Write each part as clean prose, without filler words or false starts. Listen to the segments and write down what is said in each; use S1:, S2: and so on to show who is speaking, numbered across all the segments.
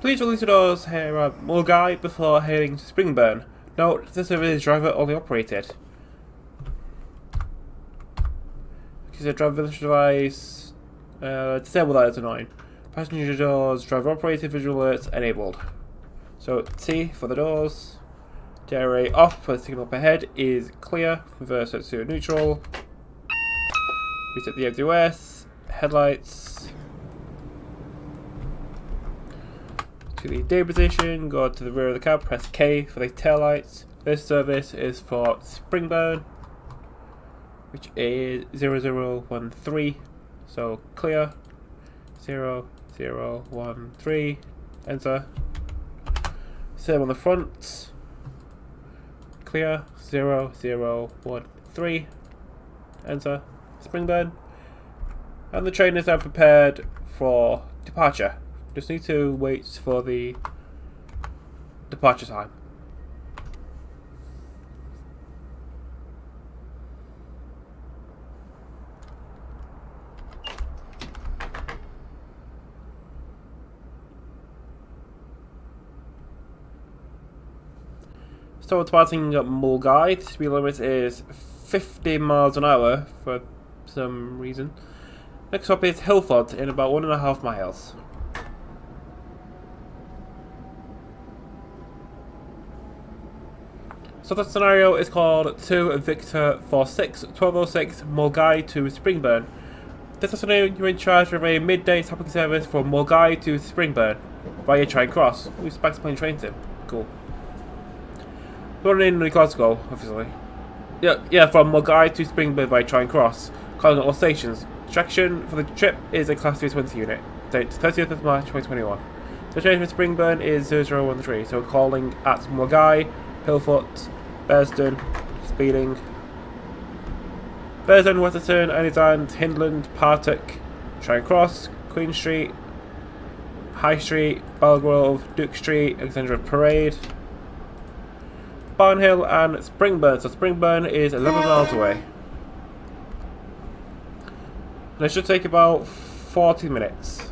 S1: Please release the doors here at Mulgai before heading to Springburn. Note, this service is driver only operated. Because the driver device disabled, that is annoying. Passenger doors, driver operated, visual alerts enabled. So T for the doors. JRA off for the signal up ahead is clear. Reverse it to neutral. Reset the FDOS. Headlights. To the day position, go to the rear of the cab, press K for the tail lights. This service is for Springburn, which is 0013. So clear 0013. Enter. Same on the front. Clear 0013. Enter. Springburn. And the train is now prepared for departure. Just need to wait for the departure time. So departing at Mulgai, the speed limit is 50 miles an hour for some reason. Next stop is Hilford in about 1.5 miles. So that scenario is called 2 Victor 46 1206 Mulgai to Springburn. This afternoon you're in charge of a midday topping service from Mulgai to Springburn via Charing Cross. Who's back to playing train sim? Cool. We're in Glasgow, obviously. Yeah, from Mulgai to Springburn via Charing Cross, calling at all stations. Traction for the trip is a Class 320 unit. Date 30th of March 2021. The train for Springburn is 0013, so calling at Mulgai, Hillfoot, Bearsden, speeding. Bearsden, Westerton, Anyland, Hindland, Partick, Charing Cross, Queen Street, High Street, Belgrove, Duke Street, Alexandra Parade, Barnhill and Springburn. So Springburn is 11 miles away. And it should take about 40 minutes.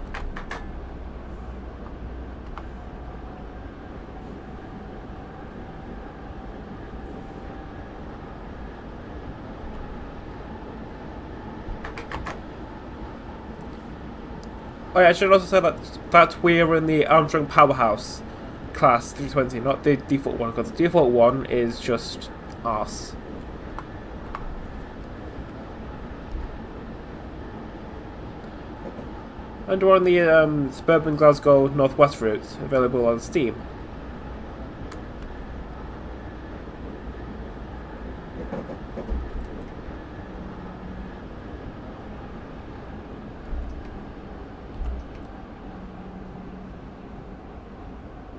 S1: Oh yeah, I should also say that we're in the Armstrong Powerhouse Class 320, not the default one, because the default one is just arse. And we're on the Suburban Glasgow Northwest route, available on Steam.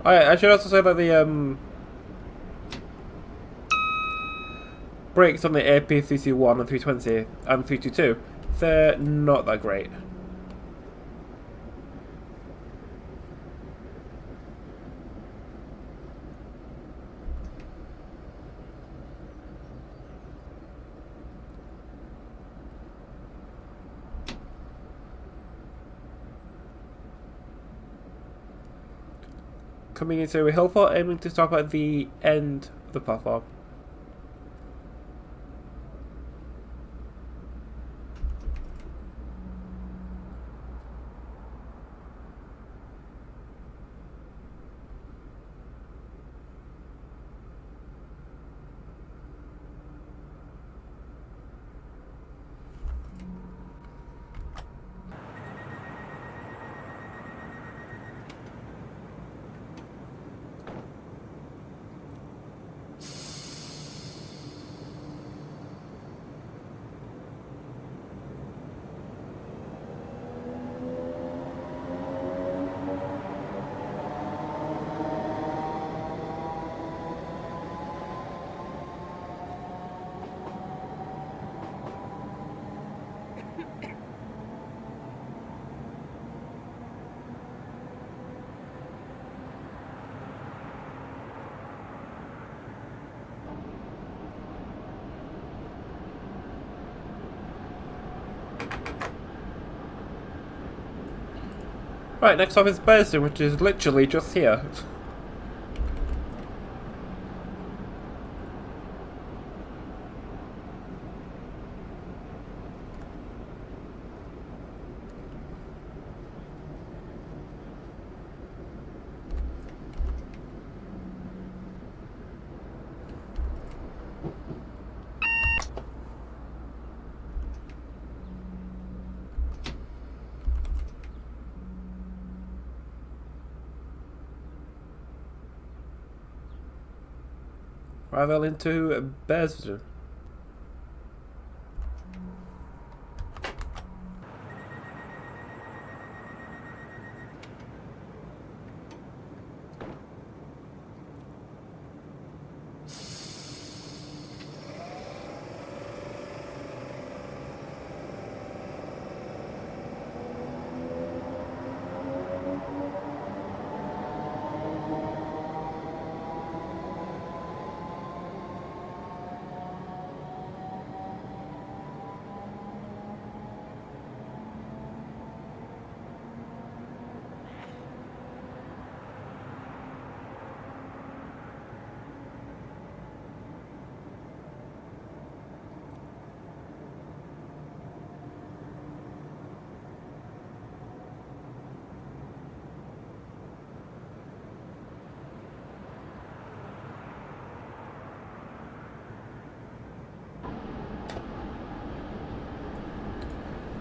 S1: I should also say that the brakes on the AP3C1 and 320 and 322, they're not that great. Coming into Hillfort, aiming to stop at the end of the platform. Right, next up is Bearsden, which is literally just here. Travel into Bearsden.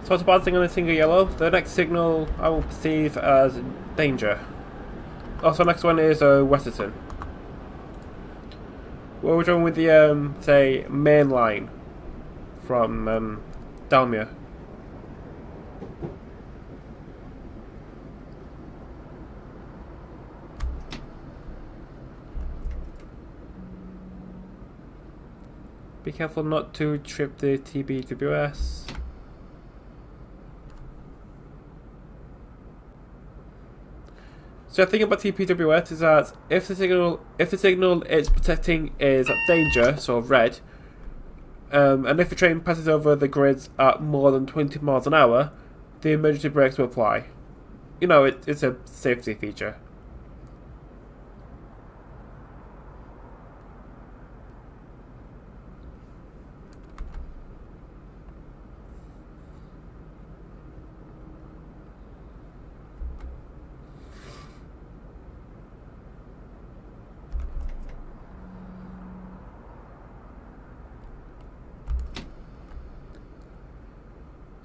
S1: So it's bouncing on a single yellow. The next signal I will perceive as danger. Also, next one is Westerton. We're going with the say main line from Dalmia. Be careful not to trip the TBWS. So the thing about TPWS is that if the signal it's protecting is danger, so red, and if the train passes over the grids at more than 20 miles an hour, the emergency brakes will apply. You know, it's a safety feature.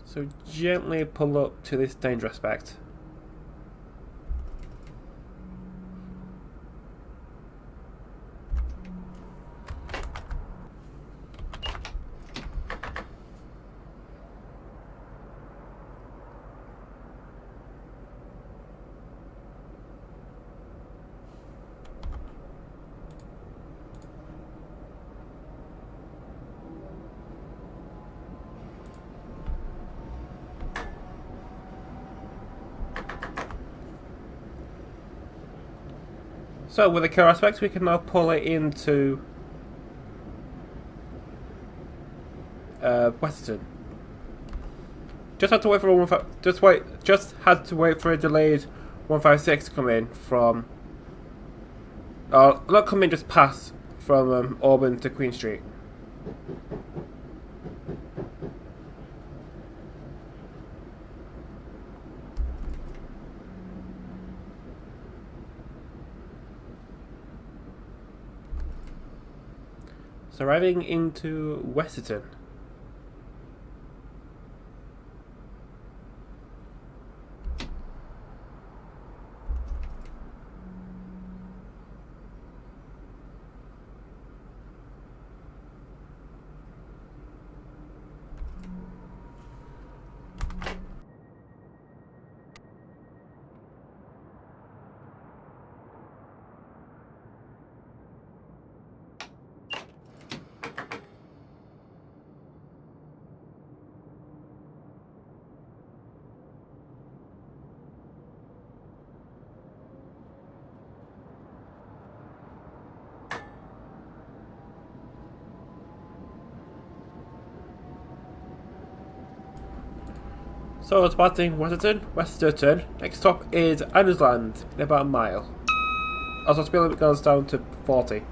S1: So gently pull up to this danger aspect. So with the car aspects, we can now pull it into Westerton. Just had to wait for just had to wait for a delayed 156 to come in from. Not come in, just pass from Auburn to Queen Street. So arriving into Westerton. So it's passing Westerton. Next stop is Annisland, in about a mile. Also, speed limit goes down to 40.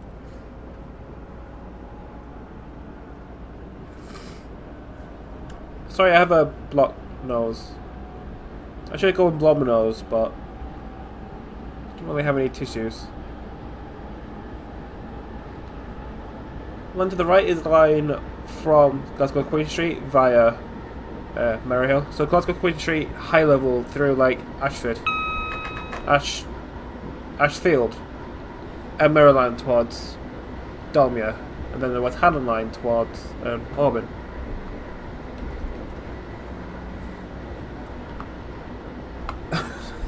S1: Sorry, I have a blocked nose. I should go and blow my nose, but I don't really have any tissues. Line to the right is the line from Glasgow Queen Street via Maryhill. So Glasgow Queen Street, high level through like Ashfield, Ashfield, and Maryland towards Dalmuir, and then the West Haddon line towards Auburn.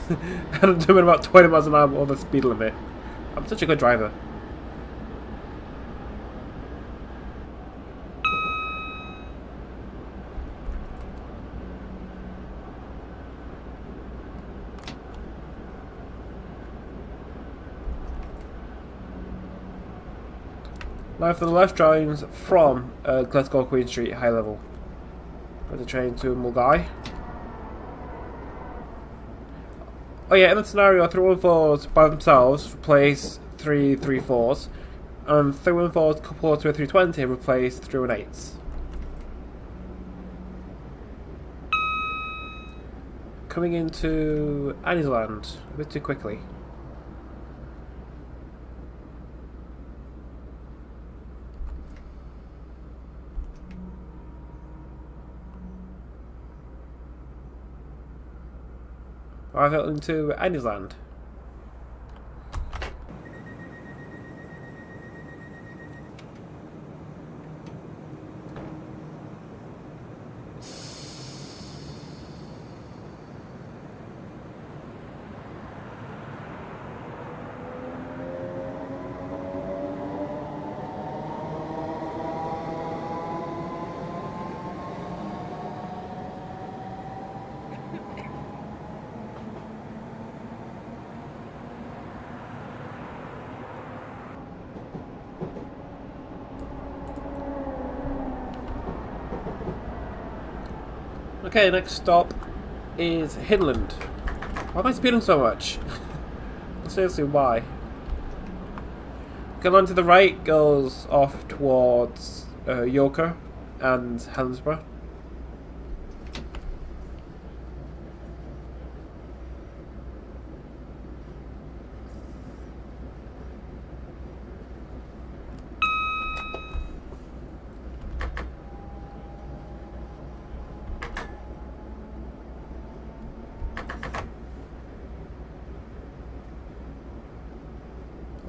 S1: And I'm doing about 20 miles an hour over the speed limit. I'm such a good driver. Now for the left drawings from Glasgow Queen Street, high level. There's a train to Mulgai. Oh yeah, in the scenario, 314s by themselves replace 334s, and 314s coupled to a 320 replace 318s. Coming into Annisland a bit too quickly. I've got into Annisland. Okay, next stop is Hinland. Why am I speeding so much? Seriously, why? Going on to the right goes off towards Yoker and Helensburgh.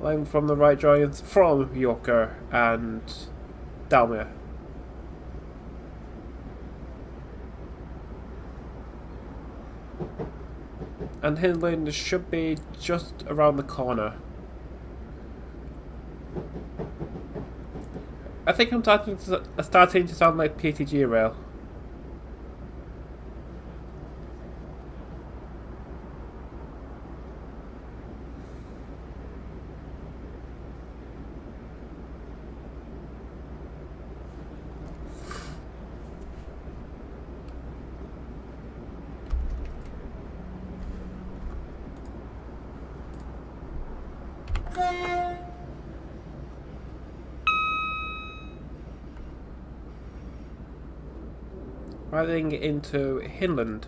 S1: Line from the right drawings from Yoker and Dalmuir. And Hinland should be just around the corner. I think I'm starting to sound like PTG Rail. Riding into Hinland.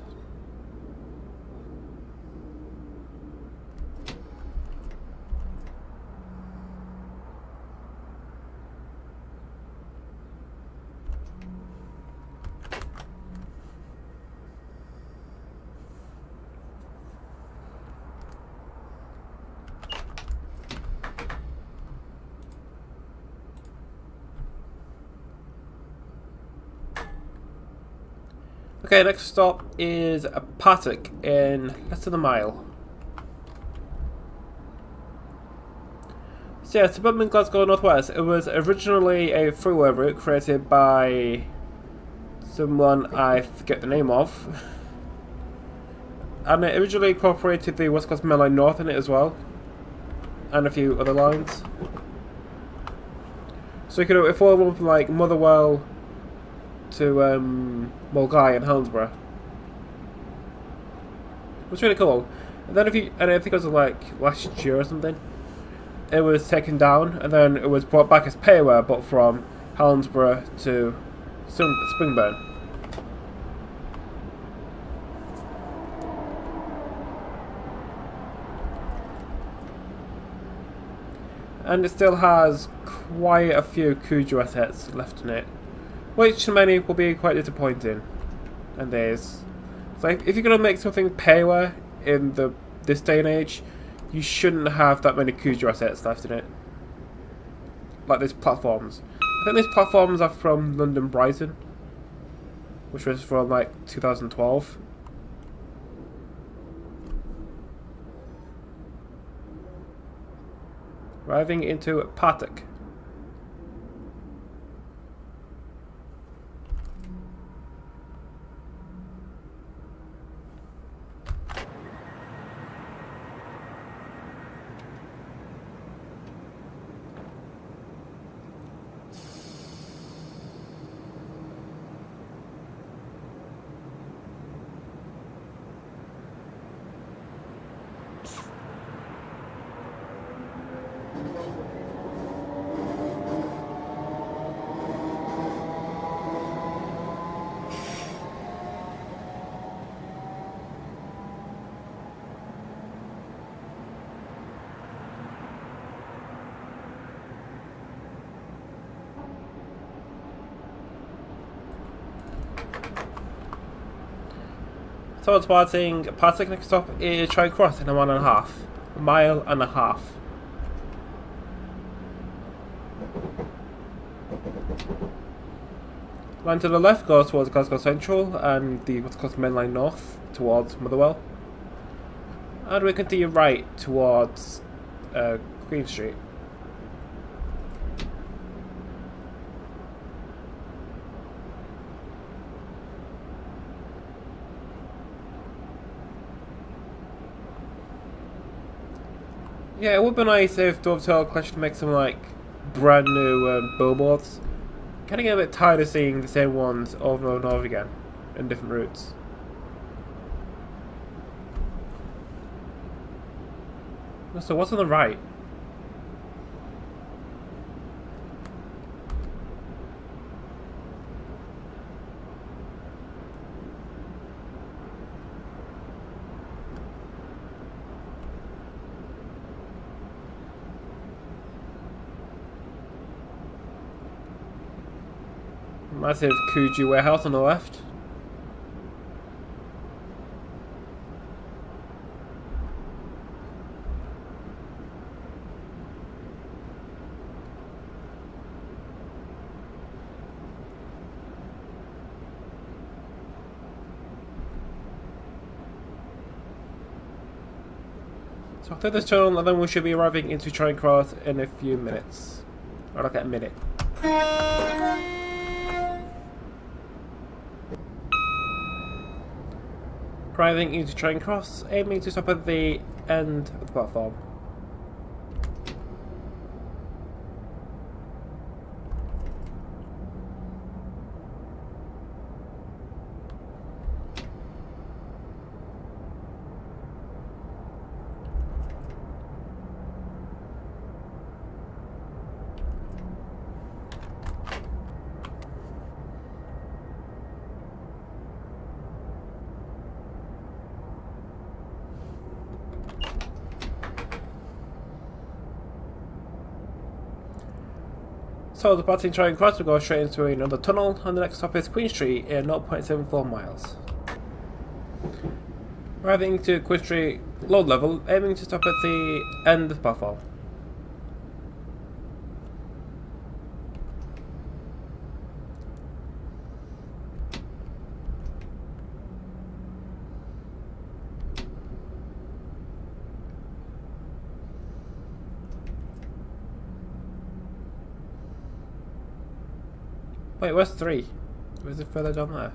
S1: Okay, next stop is Partick in less than a mile. So yeah, suburban Glasgow Northwest. It was originally a freeway route created by someone I forget the name of. And it originally incorporated the West Coast Main Line North in it as well. And a few other lines. So you could have follow one from like Motherwell to Mulgai and Helensburgh. was really cool. And then and I think it was like last year or something, it was taken down and then it was brought back as payware, but from Helensburgh to Springburn. And it still has quite a few Kuju assets left in it, which to many will be quite disappointing. And there's, it's like, if you're gonna make something payware in this day and age, you shouldn't have that many Kuju assets left in it. Like these platforms. I think these platforms are from London Brighton, which was from like 2012. Arriving into Patek. So it's departing Patek. Next stop is Charing Cross in a 1.5 mile and a half. Line to the left goes towards Glasgow Central and the West Coast Main Line north towards Motherwell. And we continue right towards Queen Street. Yeah, it would be nice if Dovetail Collection make some like brand new billboards. Kind of get a bit tired of seeing the same ones over and over again in different routes. So what's on the right? Massive Kuju warehouse on the left. So after this tunnel, and then we should be arriving into Charing Cross in a few minutes. Or like a minute. Arriving into Charing Cross, aiming to stop at the end of the platform. So departing Charing Cross, we go straight into another tunnel, and the next stop is Queen Street in 0.74 miles. Arriving to Queen Street load level, aiming to stop at the end of the platform. Wait, where's 3? Where's it further down there?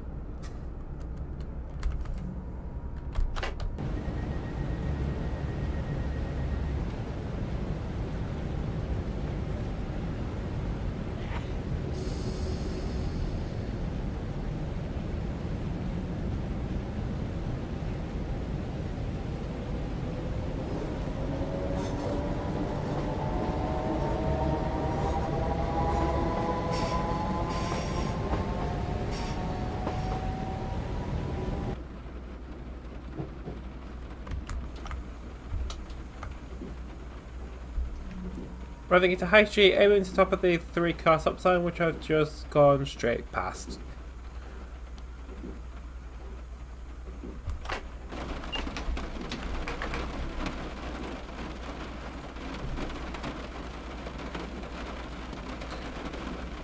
S1: Driving into High Street, aiming to the top of the 3-car stop sign, which I've just gone straight past.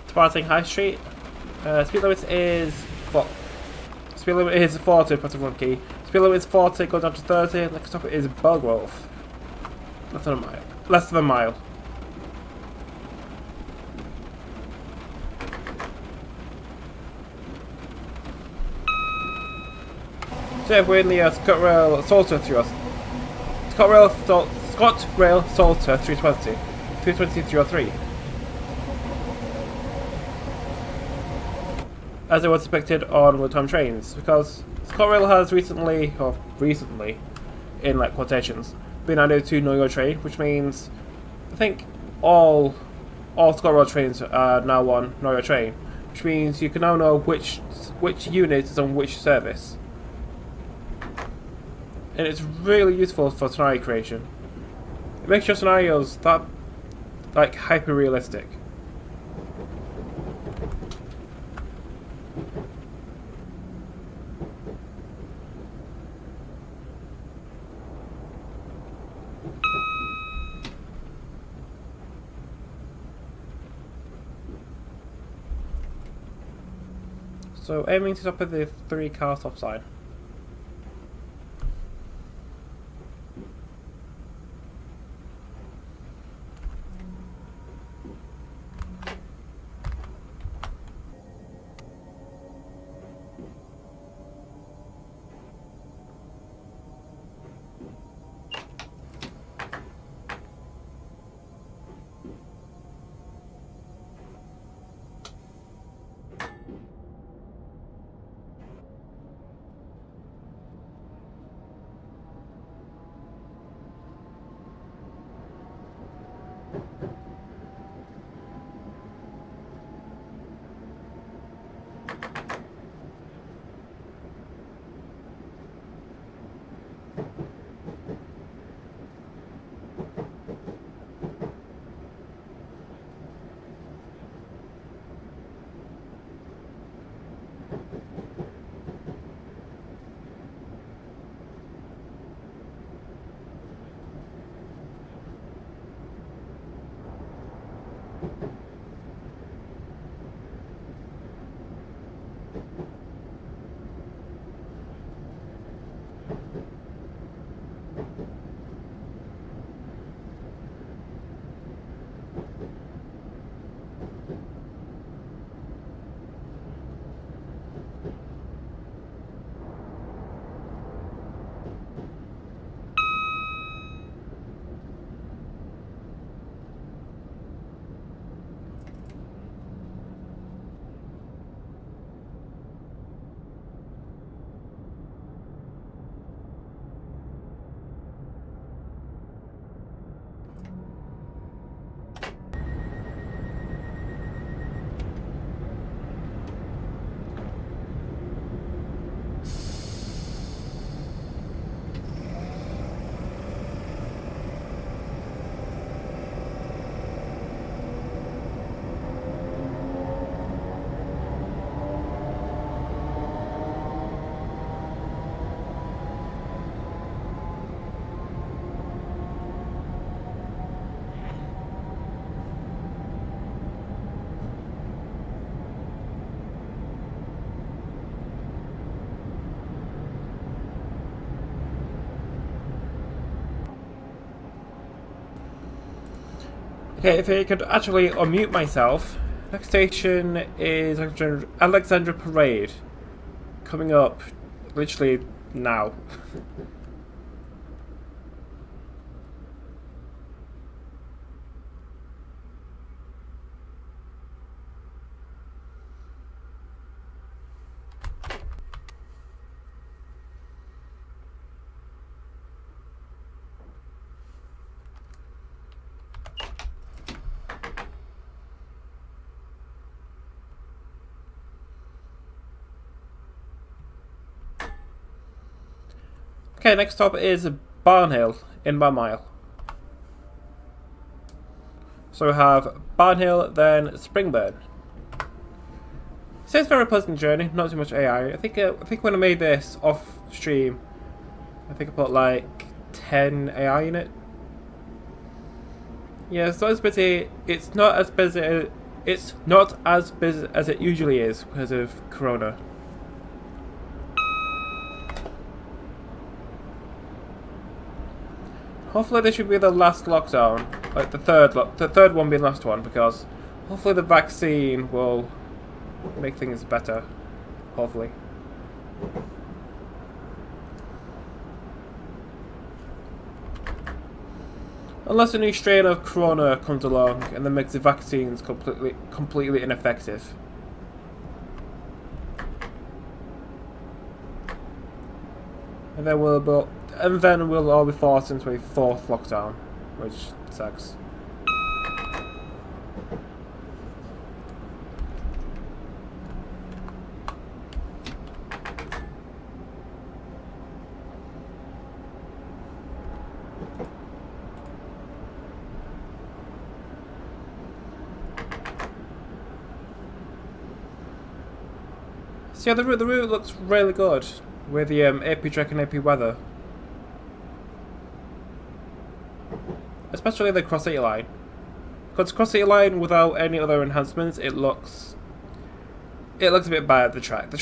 S1: Departing High Street. Speed limit is 40, pressing 1 key. Speed limit is 40, go down to 30. Next stop is Belgrove. Less than a mile. Less than a mile. So yeah, we're in the ScotRail Salter through us. ScotRail Salter 320. 303. As it was expected on real-time trains, because ScotRail has recently, in like quotations, been added to Know Your Train, which means I think all ScotRail trains are now on Know Your Train, which means you can now know which unit is on which service, and it's really useful for scenario creation. It makes your scenarios that like hyper realistic. So aiming to top of the 3-car stop sign. Okay, if I could actually unmute myself. Next station is Alexandra Parade. Coming up literally now. Okay, next stop is Barnhill in Barnmile. So we have Barnhill, then Springburn. So it's a very pleasant journey, not too much AI. I think when I made this off stream, I think I put like 10 AI in it. Yeah, it's not as busy. It's not as busy. It's not as busy as it usually is because of Corona. Hopefully this should be the last lockdown, like the third one being the last one, because hopefully the vaccine will make things better. Hopefully. Unless a new strain of Corona comes along and then makes the vaccines completely ineffective. And then we'll all be forced into a fourth lockdown, which sucks. So yeah, the route looks really good with the AP Trek and AP Weather. Especially the Cross City line. Because Cross City line without any other enhancements, it looks a bit bad, the track. The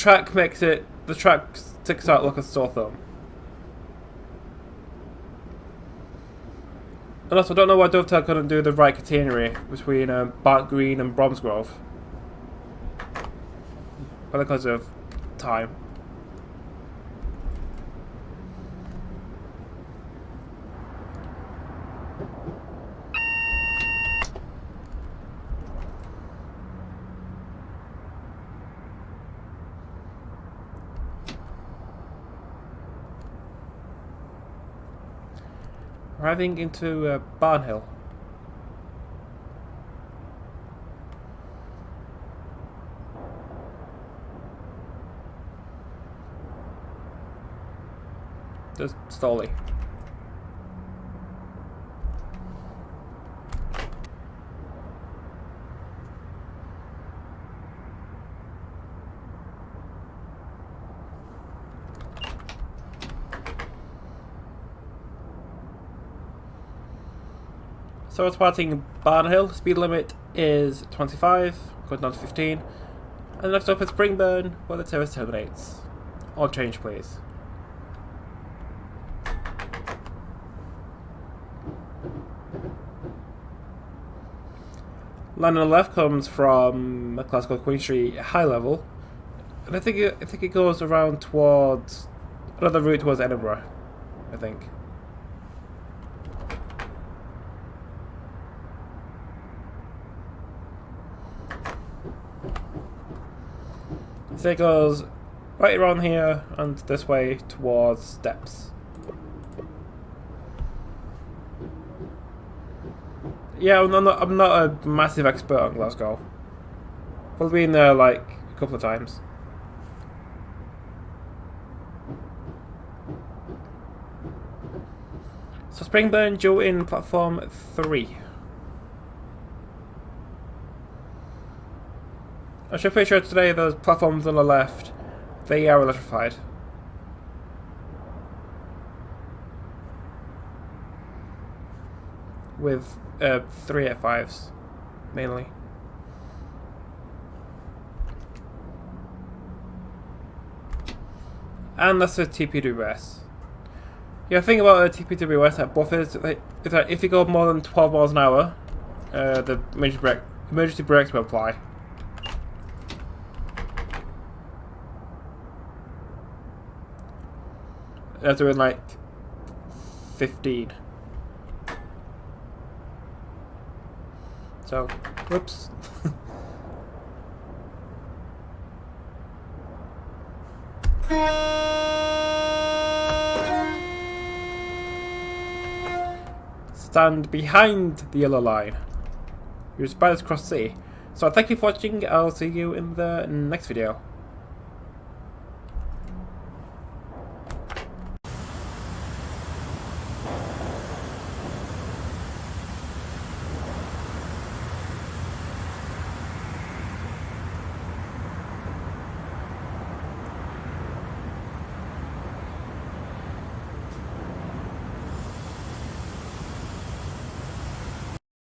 S1: track sticks out like a sore thumb. And also, I don't know why Dovetail couldn't do the right catenary between Bark Green and Bromsgrove. But because of time. Arriving into Barnhill. Just slowly. So we're starting Barnhill. Speed limit is 25, going down to 15. And next up is Springburn, where the service terminates. All change, please. Line on the left comes from a classical Queen Street high level, and I think it goes around towards another route towards Edinburgh. I think. So it goes right around here and this way towards Steps. Yeah, I'm not a massive expert on Glasgow. I've been there like a couple of times. So Springburn due in platform 3. I'm pretty sure today those platforms on the left, they are electrified. With 3 F5s, mainly. And that's a TPWS. Yeah, the thing about a TPWS at buffers is that if you go more than 12 miles an hour, the emergency brakes will apply. They're doing like 15. So, whoops. Stand behind the yellow line. You're Spiders Cross City. So thank you for watching. I'll see you in the next video.